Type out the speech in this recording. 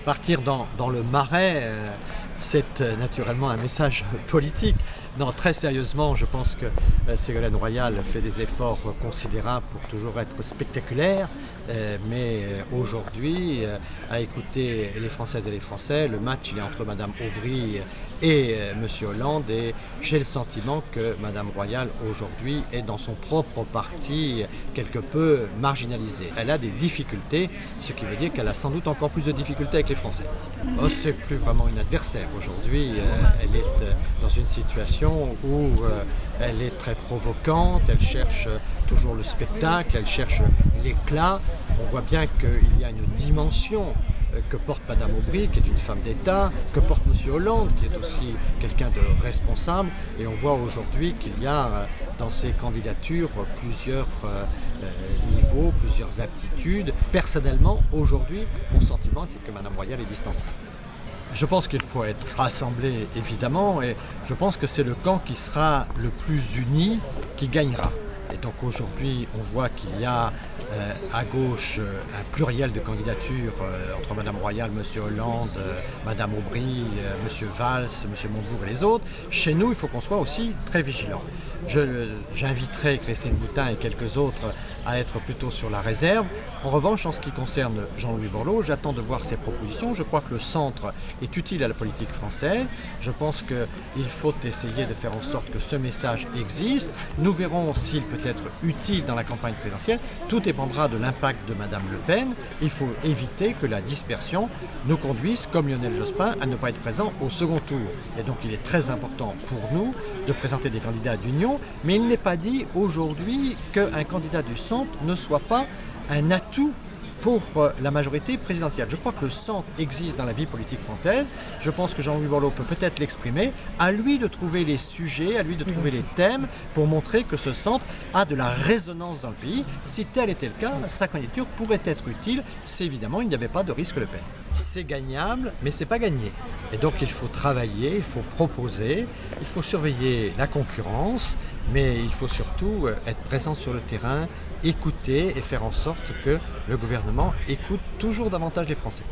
Partir dans le marais, c'est naturellement un message politique. Non, très sérieusement, je pense que Ségolène Royal fait des efforts considérables pour toujours être spectaculaire, mais aujourd'hui, à écouter les Françaises et les Français, le match il est entre Madame Aubry et Monsieur Hollande, et j'ai le sentiment que Madame Royal aujourd'hui est dans son propre parti quelque peu marginalisée. Elle a des difficultés, ce qui veut dire qu'elle a sans doute encore plus de difficultés avec les Français. Oh, c'est plus vraiment une adversaire aujourd'hui, elle est dans une situation où elle est très provocante, elle cherche toujours le spectacle, elle cherche l'éclat. On voit bien qu'il y a une dimension que porte Madame Aubry, qui est une femme d'État, que porte Monsieur Hollande, qui est aussi quelqu'un de responsable. Et on voit aujourd'hui qu'il y a dans ces candidatures plusieurs niveaux, plusieurs aptitudes. Personnellement, aujourd'hui, mon sentiment, c'est que Madame Royal est distancée. Je pense qu'il faut être rassemblé, évidemment, et je pense que c'est le camp qui sera le plus uni qui gagnera. Et donc aujourd'hui, on voit qu'il y a à gauche un pluriel de candidatures entre Madame Royal, Monsieur Hollande, Madame Aubry, Monsieur Valls, Monsieur Montebourg et les autres. Chez nous, il faut qu'on soit aussi très vigilants. J'inviterai Christine Boutin et quelques autres à être plutôt sur la réserve. En revanche, en ce qui concerne Jean-Louis Borloo, j'attends de voir ses propositions. Je crois que le centre est utile à la politique française. Je pense qu'il faut essayer de faire en sorte que ce message existe. Nous verrons s'il peut être utile dans la campagne présidentielle. Tout dépendra de l'impact de Madame Le Pen. Il faut éviter que la dispersion nous conduise, comme Lionel Jospin, à ne pas être présent au second tour. Et donc il est très important pour nous de présenter des candidats d'union, mais il n'est pas dit aujourd'hui qu'un candidat du centre ne soit pas un atout pour la majorité présidentielle. Je crois que le centre existe dans la vie politique française. Je pense que Jean-Louis Borloo peut peut-être l'exprimer. À lui de trouver les sujets, à lui de trouver les thèmes pour montrer que ce centre a de la résonance dans le pays. Si tel était le cas, sa candidature pourrait être utile si évidemment il n'y avait pas de risque Le Pen. C'est gagnable, mais c'est pas gagné. Et donc il faut travailler, il faut proposer, il faut surveiller la concurrence, mais il faut surtout être présent sur le terrain, écouter et faire en sorte que le gouvernement écoute toujours davantage les Français.